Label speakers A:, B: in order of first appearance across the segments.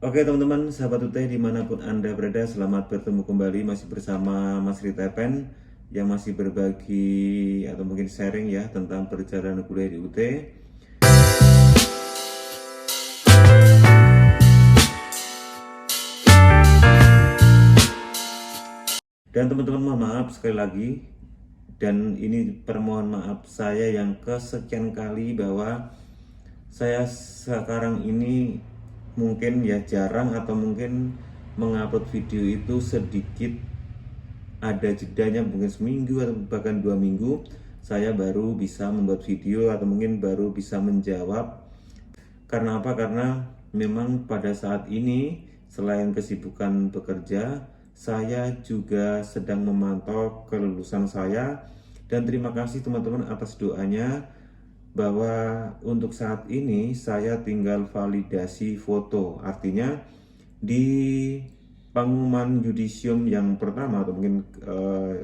A: Oke teman-teman, sahabat UT dimanapun Anda berada, selamat bertemu kembali masih bersama Mas Rita Pen yang masih berbagi atau mungkin sharing ya tentang perjalanan kuliah di UT. Dan teman-teman mohon maaf sekali lagi, dan ini permohon maaf saya yang kesekian kali bahwa saya sekarang ini mungkin ya jarang atau mungkin mengupload video itu sedikit ada jedanya, mungkin seminggu atau bahkan 2 minggu saya baru bisa membuat video atau mungkin baru bisa menjawab. Karena apa? Karena memang pada saat ini selain kesibukan bekerja, saya juga sedang memantau kelulusan saya. Dan terima kasih teman-teman atas doanya bahwa untuk saat ini saya tinggal validasi foto. Artinya di pengumuman yudisium yang pertama atau mungkin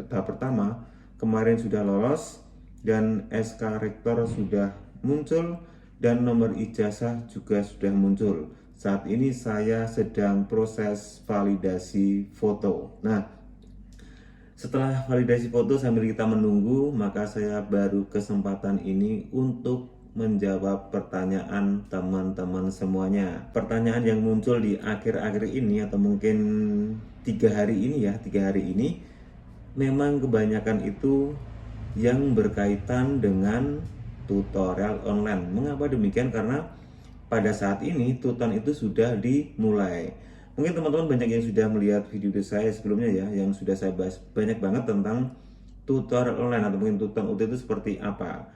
A: tahap pertama kemarin sudah lolos dan SK Rektor sudah muncul dan nomor ijazah juga sudah muncul. Saat ini saya sedang proses validasi foto. Nah, setelah validasi foto sambil kita menunggu, maka saya baru kesempatan ini untuk menjawab pertanyaan teman-teman semuanya. Pertanyaan yang muncul di akhir-akhir ini atau mungkin 3 hari ini ya, 3 hari ini memang kebanyakan itu yang berkaitan dengan tutorial online. Mengapa demikian? Karena pada saat ini tuton itu sudah dimulai. Mungkin teman-teman banyak yang sudah melihat video saya sebelumnya ya, yang sudah saya bahas banyak banget tentang tutorial online atau mungkin tuton UT itu seperti apa.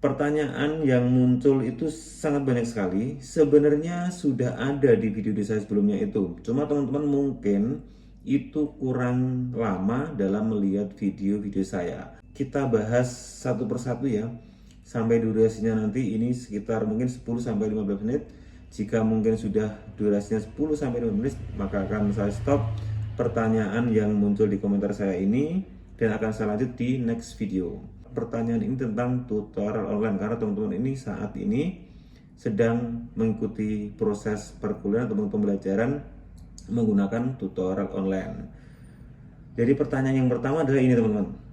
A: Pertanyaan yang muncul itu sangat banyak sekali. Sebenarnya sudah ada di video saya sebelumnya itu. Cuma teman-teman mungkin itu kurang lama dalam melihat video-video saya. Kita bahas satu persatu ya. Sampai durasinya nanti ini sekitar mungkin 10 sampai 15 menit. Jika mungkin sudah durasinya 10 sampai 15 menit, maka akan saya stop pertanyaan yang muncul di komentar saya ini dan akan saya lanjut di next video. Pertanyaan ini tentang tutorial online karena teman-teman ini saat ini sedang mengikuti proses perkuliahan atau pembelajaran menggunakan tutorial online. Jadi pertanyaan yang pertama adalah ini teman-teman.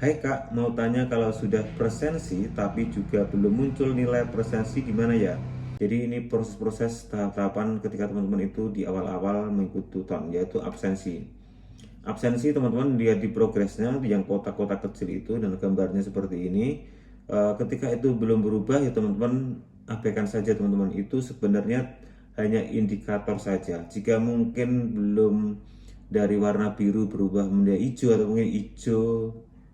A: Hai kak, mau tanya kalau sudah presensi tapi juga belum muncul nilai presensi gimana ya? Jadi ini proses-proses tahap-tahapan ketika teman-teman itu di awal-awal mengikuti tuton, yaitu absensi. Absensi teman-teman lihat di progresnya yang kotak-kotak kecil itu dan gambarnya seperti ini. Ketika itu belum berubah ya teman-teman abaikan saja teman-teman, itu sebenarnya hanya indikator saja. Jika mungkin belum dari warna biru berubah menjadi hijau atau mungkin hijau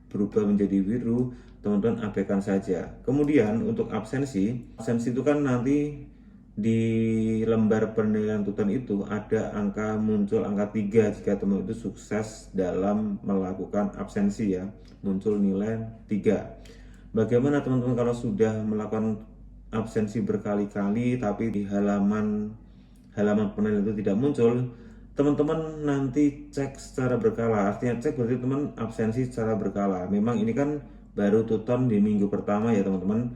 A: berubah menjadi biru, teman-teman abaikan saja. Kemudian untuk absensi itu kan nanti di lembar penilaian tutan itu ada angka muncul angka 3 jika teman itu sukses dalam melakukan absensi ya, muncul nilai 3. Bagaimana teman-teman kalau sudah melakukan absensi berkali-kali tapi di halaman penilaian itu tidak muncul? Teman-teman nanti cek secara berkala. Artinya cek berarti teman absensi secara berkala. Memang ini kan baru tuton di minggu pertama ya teman-teman.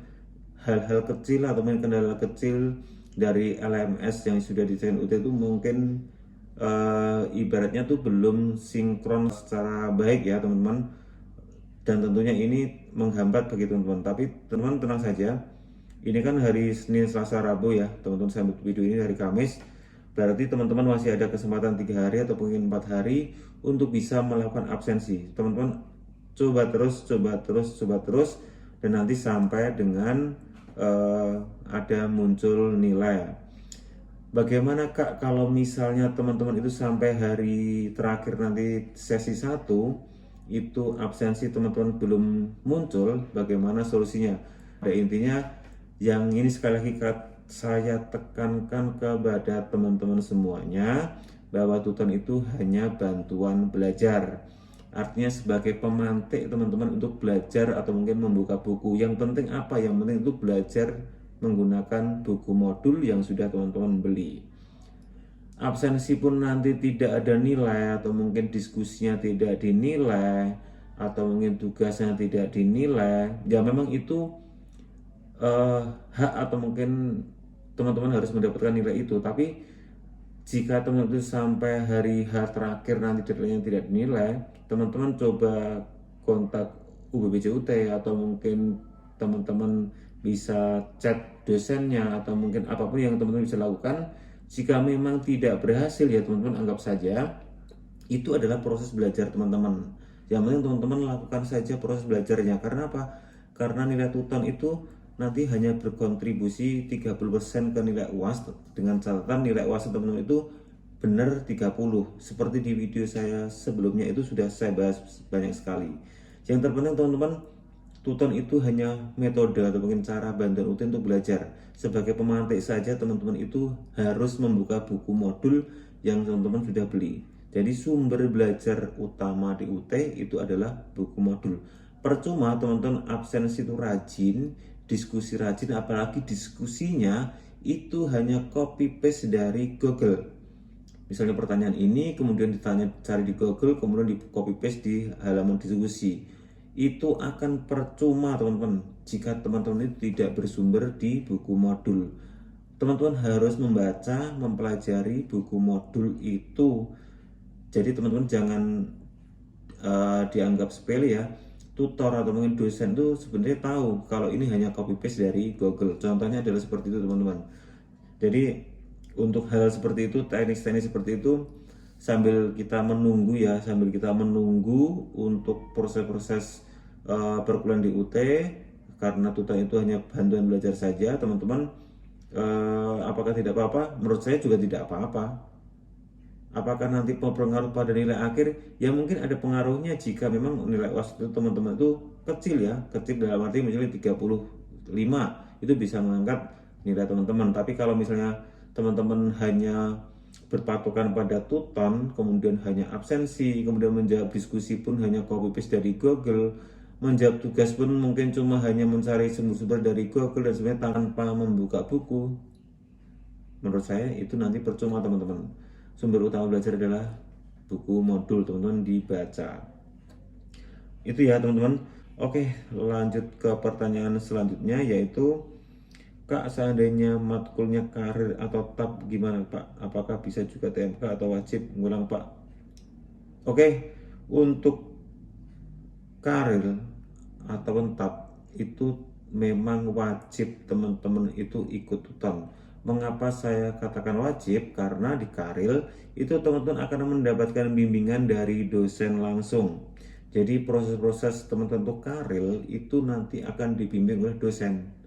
A: Hal-hal kecil atau kendala kecil dari LMS yang sudah didesain UT itu mungkin ibaratnya tuh belum sinkron secara baik ya teman-teman, dan tentunya ini menghambat bagi teman-teman. Tapi teman-teman tenang saja, ini kan hari Senin, Selasa, Rabu ya teman-teman. Saya buat video ini hari Kamis, berarti teman-teman masih ada kesempatan 3 hari atau mungkin 4 hari untuk bisa melakukan absensi. Teman-teman coba terus dan nanti sampai dengan ada muncul nilai. Bagaimana kak kalau misalnya teman-teman itu sampai hari terakhir nanti sesi 1 itu absensi teman-teman belum muncul, bagaimana solusinya? Pada intinya yang ini sekali lagi saya tekankan kepada teman-teman semuanya bahwa tuton itu hanya bantuan belajar. Artinya sebagai pemantik teman-teman untuk belajar atau mungkin membuka buku. Yang penting apa? Yang penting itu belajar menggunakan buku modul yang sudah teman-teman beli. Absensi pun nanti tidak ada nilai atau mungkin diskusinya tidak dinilai atau mungkin tugasnya tidak dinilai, ya memang itu hak atau mungkin teman-teman harus mendapatkan nilai itu. Tapi jika teman-teman itu sampai hari H terakhir nanti deadline-nya tidak dinilai, teman-teman coba kontak UBPJUT, atau mungkin teman-teman bisa chat dosennya, atau mungkin apapun yang teman-teman bisa lakukan. Jika memang tidak berhasil, ya teman-teman anggap saja itu adalah proses belajar teman-teman. Yang penting teman-teman lakukan saja proses belajarnya. Karena apa? Karena nilai tuton itu nanti hanya berkontribusi 30% ke nilai UAS, dengan catatan nilai UAS teman-teman itu benar 30. Seperti di video saya sebelumnya itu sudah saya bahas banyak sekali. Yang terpenting teman-teman, tuton itu hanya metode atau mungkin cara bantuan UT untuk belajar. Sebagai pemantik saja teman-teman itu harus membuka buku modul yang teman-teman sudah beli. Jadi sumber belajar utama di UT itu adalah buku modul. Percuma teman-teman absensi itu rajin, diskusi rajin, apalagi diskusinya itu hanya copy paste dari Google. Misalnya pertanyaan ini kemudian ditanya, cari di Google, kemudian di copy paste di halaman diskusi. Itu akan percuma teman-teman jika teman-teman itu tidak bersumber di buku modul. Teman-teman harus membaca, mempelajari buku modul itu. Jadi teman-teman jangan dianggap sepele ya. Tutor atau mungkin dosen itu sebenarnya tahu kalau ini hanya copy paste dari Google. Contohnya adalah seperti itu teman-teman. Jadi untuk hal seperti itu, teknik-teknik seperti itu, sambil kita menunggu ya, sambil kita menunggu untuk proses-proses perkuliahan di UT, karena tutor itu hanya bantuan belajar saja teman-teman. Apakah tidak apa-apa? Menurut saya juga tidak apa-apa. Apakah nanti berpengaruh pada nilai akhir? Ya mungkin ada pengaruhnya jika memang nilai UAS itu teman-teman itu kecil ya, kecil dalam arti misalnya 35, itu bisa mengangkat nilai teman-teman. Tapi kalau misalnya teman-teman hanya berpatokan pada tuton, kemudian hanya absensi, kemudian menjawab diskusi pun hanya copy paste dari Google, menjawab tugas pun mungkin cuma hanya mencari sumber-sumber dari Google dan sebenarnya tanpa membuka buku, menurut saya itu nanti percuma teman-teman. Sumber utama belajar adalah buku modul, teman-teman dibaca. Itu ya teman-teman. Oke, lanjut ke pertanyaan selanjutnya, yaitu Kak, seandainya matkulnya karir atau tab gimana Pak? Apakah bisa juga TMK atau wajib ngulang Pak? Oke, untuk karir ataupun tab itu memang wajib teman-teman itu ikut tuton. Mengapa saya katakan wajib? Karena di Karil itu teman-teman akan mendapatkan bimbingan dari dosen langsung. Jadi proses-proses teman-teman untuk Karil itu nanti akan dibimbing oleh dosen.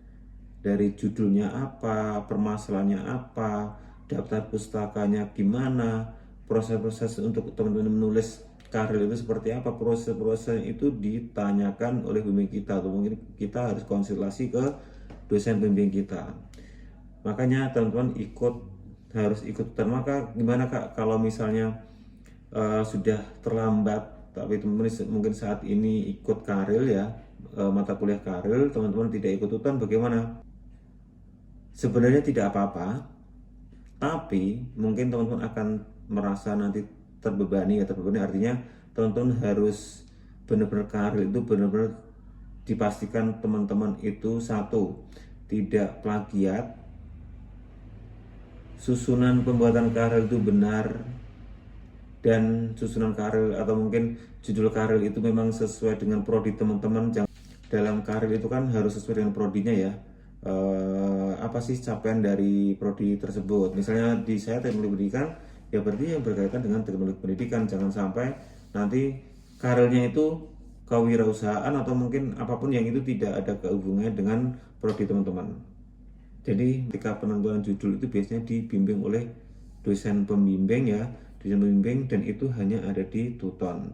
A: Dari judulnya apa, permasalahannya apa, daftar pustakanya gimana, proses-proses untuk teman-teman menulis Karil itu seperti apa, proses-proses itu ditanyakan oleh pembimbing kita, atau mungkin kita harus konsultasi ke dosen pembimbing kita. Makanya teman-teman harus ikut tutor. Maka gimana Kak kalau misalnya sudah terlambat, tapi teman-teman mungkin saat ini ikut Karil ya, mata kuliah Karil, teman-teman tidak ikut tutor, bagaimana? Sebenarnya tidak apa-apa, tapi mungkin teman-teman akan merasa nanti terbebani ya. Terbebani artinya teman-teman harus benar-benar Karil itu benar-benar dipastikan teman-teman itu satu, tidak plagiat, susunan pembuatan Karil itu benar, dan susunan Karil atau mungkin judul Karil itu memang sesuai dengan prodi teman-teman. Dalam Karil itu kan harus sesuai dengan prodinya ya. Apa sih capaian dari prodi tersebut? Misalnya di saya teknologi pendidikan, ya berarti yang berkaitan dengan teknologi pendidikan. Jangan sampai nanti Karilnya itu kewirausahaan atau mungkin apapun yang itu tidak ada kehubungannya dengan prodi teman-teman. Jadi ketika penentuan judul itu biasanya dibimbing oleh dosen pembimbing ya, dosen pembimbing, dan itu hanya ada di Tuton.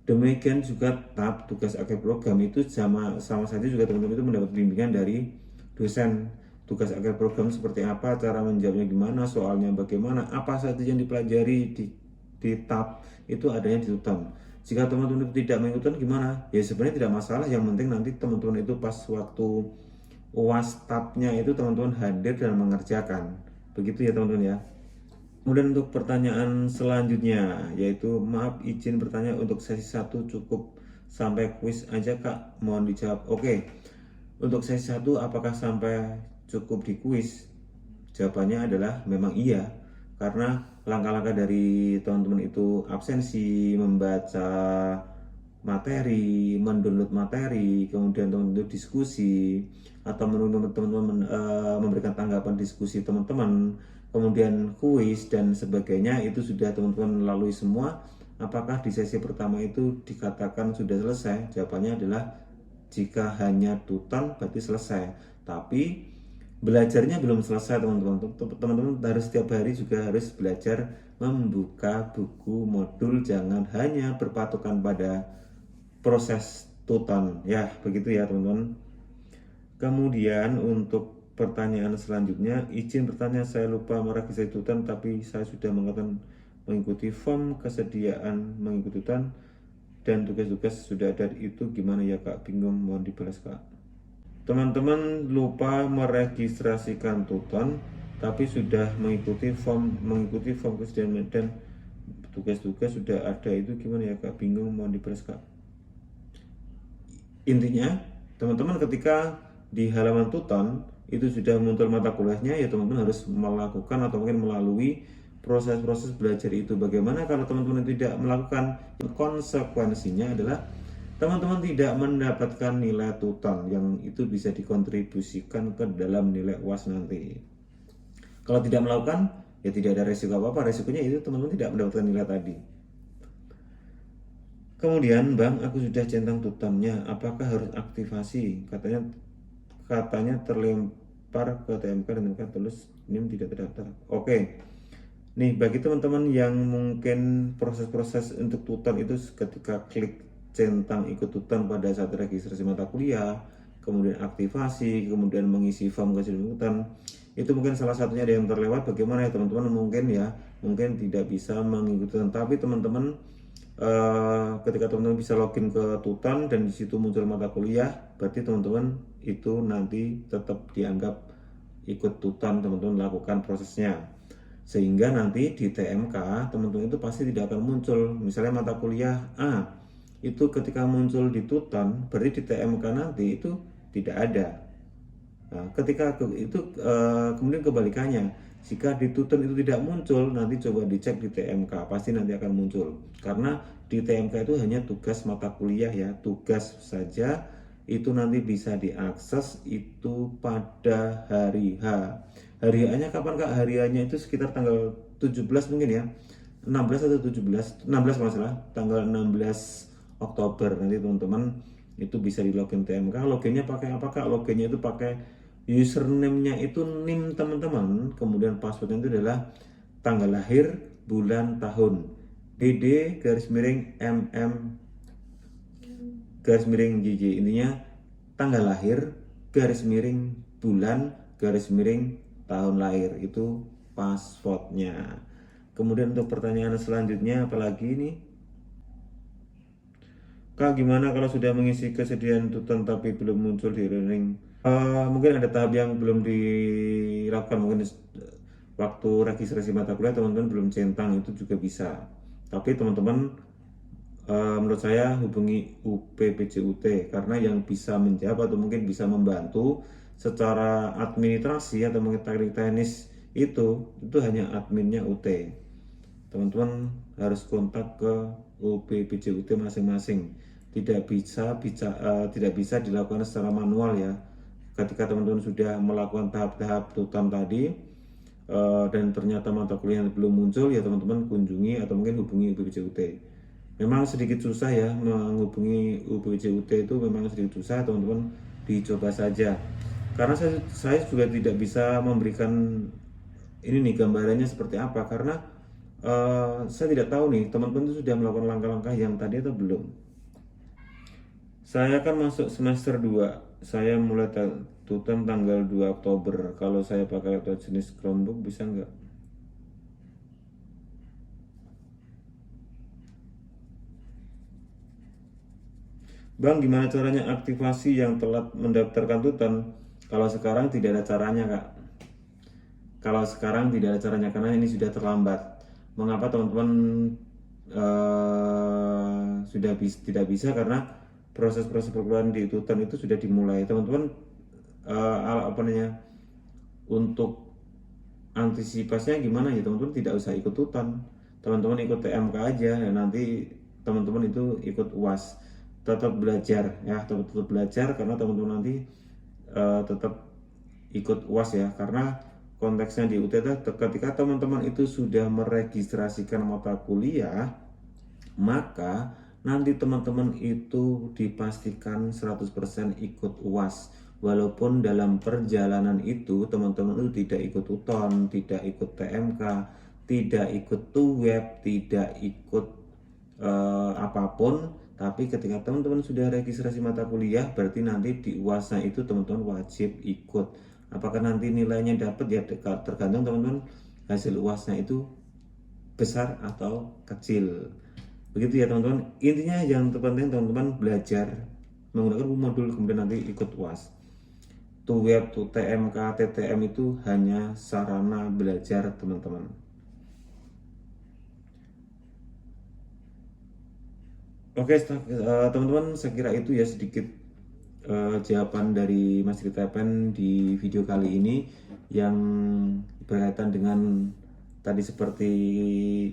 A: Demikian juga tab tugas akhir program itu sama saja juga teman-teman itu mendapat bimbingan dari dosen. Tugas akhir program seperti apa, cara menjawabnya gimana, soalnya bagaimana, apa saja yang dipelajari di tab itu adanya di Tuton. Jika teman-teman tidak mengikuti gimana? Ya sebenarnya tidak masalah, yang penting nanti teman-teman itu pas waktu UAS tabnya itu teman-teman hadir dan mengerjakan. Begitu ya teman-teman ya. Kemudian untuk pertanyaan selanjutnya, yaitu maaf izin bertanya, untuk sesi 1 cukup sampai kuis aja Kak, mohon dijawab. Oke, untuk sesi 1 apakah sampai cukup di kuis? Jawabannya adalah memang iya, karena langkah-langkah dari teman-teman itu absensi, membaca materi, mendownload materi, kemudian teman-teman itu diskusi, atau menunggu teman-teman memberikan tanggapan diskusi teman-teman, kemudian kuis dan sebagainya, itu sudah teman-teman lalui semua. Apakah di sesi pertama itu dikatakan sudah selesai? Jawabannya adalah jika hanya tutan berarti selesai. Tapi belajarnya belum selesai teman-teman. Teman-teman harus setiap hari juga harus belajar membuka buku modul, jangan hanya berpatokan pada proses tutan. Ya, begitu ya teman-teman. Kemudian untuk pertanyaan selanjutnya, izin bertanya, saya lupa meregistrasi tutan tapi saya sudah mengikuti form kesediaan mengikuti tutan dan tugas-tugas sudah ada, itu gimana ya kak, bingung, mohon dibalas kak. Teman-teman lupa meregistrasikan tutan tapi sudah mengikuti form kesediaan dan tugas-tugas sudah ada, itu gimana ya kak, bingung, mohon dibalas kak. Intinya teman-teman ketika di halaman tutan itu sudah muncul mata kuliahnya, ya teman-teman harus melakukan atau mungkin melalui proses-proses belajar itu. Bagaimana kalau teman-teman tidak melakukan? Konsekuensinya adalah teman-teman tidak mendapatkan nilai tutan yang itu bisa dikontribusikan ke dalam nilai UAS nanti. Kalau tidak melakukan, ya tidak ada resiko apa-apa. Resikonya itu teman-teman tidak mendapatkan nilai tadi. Kemudian, Bang, aku sudah centang tutannya, apakah harus aktivasi? Katanya terlempar ke TMK dan TMK tulis NIM tidak terdaftar. Oke. Nih, bagi teman-teman yang mungkin proses-proses untuk tutan itu ketika klik centang ikut tutan pada saat registrasi mata kuliah, kemudian aktivasi, kemudian mengisi form kesediaan tutan, itu mungkin salah satunya ada yang terlewat. Bagaimana ya teman-teman? Mungkin tidak bisa mengikuti tutan, tapi teman-teman ketika teman-teman bisa login ke tutan dan disitu muncul mata kuliah, berarti teman-teman itu nanti tetap dianggap ikut tutan, teman-teman lakukan prosesnya, sehingga nanti di TMK teman-teman itu pasti tidak akan muncul. Misalnya mata kuliah A itu ketika muncul di tutan, berarti di TMK nanti itu tidak ada. Nah, ketika itu kemudian kebalikannya, jika di tutan itu tidak muncul, nanti coba dicek di TMK, pasti nanti akan muncul. Karena di TMK itu hanya tugas mata kuliah ya, tugas saja, itu nanti bisa diakses itu pada hari H. Hari H-nya kapan kak? Hari H-nya itu sekitar tanggal 17 mungkin ya, 16 atau 17, 16 masalah, tanggal 16 Oktober nanti teman-teman itu bisa di login TMK. Loginnya pakai apa kak? Loginnya itu pakai username-nya itu NIM teman-teman, kemudian passwordnya itu adalah tanggal lahir, bulan, tahun, DD garis miring MM garis miring JJ. Intinya tanggal lahir garis miring bulan garis miring tahun lahir, itu passwordnya. Kemudian untuk pertanyaan selanjutnya apalagi ini, kak gimana kalau sudah mengisi kesediaan tutan tapi belum muncul di learning? Mungkin ada tahap yang belum dilakukan, mungkin waktu registrasi mata kuliah teman-teman belum centang, itu juga bisa. Tapi teman-teman menurut saya hubungi UPPJUT, karena yang bisa menjawab atau mungkin bisa membantu secara administrasi atau mungkin teknik teknis itu hanya adminnya UT. Teman-teman harus kontak ke UPPJUT masing-masing. Tidak bisa dilakukan secara manual ya. Ketika teman-teman sudah melakukan tahap-tahap tutan tadi dan ternyata mata kuliah yang belum muncul, ya teman-teman kunjungi atau mungkin hubungi UPPJUT. Memang sedikit susah ya menghubungi UPPJUT, itu memang sedikit susah, teman-teman dicoba saja. Karena saya juga tidak bisa memberikan ini nih gambarannya seperti apa, karena saya tidak tahu nih teman-teman itu sudah melakukan langkah-langkah yang tadi atau belum. Saya akan masuk semester 2. Saya mulai tutan tanggal 2 Oktober. Kalau saya pakai laptop jenis Chromebook bisa nggak? Bang, gimana caranya aktivasi yang telat mendaftarkan tutan? Kalau sekarang tidak ada caranya kak. Kalau sekarang tidak ada caranya karena ini sudah terlambat. Mengapa teman-teman tidak bisa? Karena proses-proses perkuliahan di tutan itu sudah dimulai. Teman-teman untuk antisipasinya gimana ya teman-teman, tidak usah ikut UTAN, teman-teman ikut TMK aja ya, nanti teman-teman itu ikut UAS, tetap belajar ya, tetap belajar karena teman-teman nanti tetap ikut UAS ya, karena konteksnya di UT itu ketika teman-teman itu sudah meregistrasikan mata kuliah, maka nanti teman-teman itu dipastikan 100% ikut UAS. Walaupun dalam perjalanan itu teman-teman itu tidak ikut UTON, tidak ikut TMK, tidak ikut TUWEB, tidak ikut apapun, tapi ketika teman-teman sudah registrasi mata kuliah, berarti nanti di UASnya itu teman-teman wajib ikut. Apakah nanti nilainya dapat ya tergantung teman-teman hasil UASnya itu besar atau kecil. Begitu ya teman-teman. Intinya yang terpenting teman-teman belajar menggunakan modul kemudian nanti ikut UAS. TUWEB, TMK, TTM itu hanya sarana belajar teman-teman. Oke, teman-teman, saya kira itu ya sedikit jawaban dari Mas Ritepen di video kali ini yang berkaitan dengan tadi seperti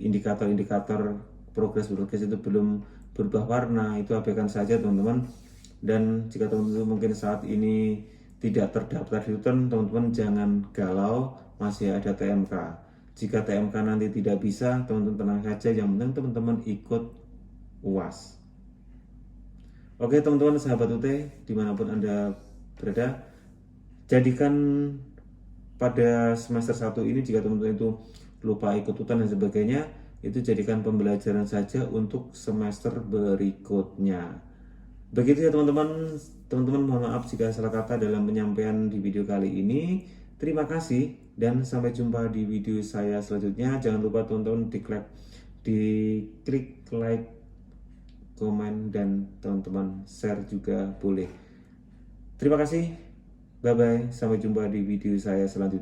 A: indikator-indikator progres itu belum berubah warna, itu abaikan saja teman-teman. Dan jika teman-teman mungkin saat ini tidak terdaftar di UTAN, teman-teman jangan galau, masih ada TMK. Jika TMK nanti tidak bisa, teman-teman tenang saja, yang penting teman-teman ikut UAS. Oke teman-teman sahabat UT dimanapun Anda berada, jadikan pada semester 1 ini jika teman-teman itu lupa ikut UTAN dan sebagainya, itu jadikan pembelajaran saja untuk semester berikutnya. Begitu ya teman-teman. Teman-teman mohon maaf jika salah kata dalam penyampaian di video kali ini. Terima kasih dan sampai jumpa di video saya selanjutnya. Jangan lupa teman-teman diklik like, komen, dan teman-teman share juga boleh. Terima kasih, bye bye, sampai jumpa di video saya selanjutnya.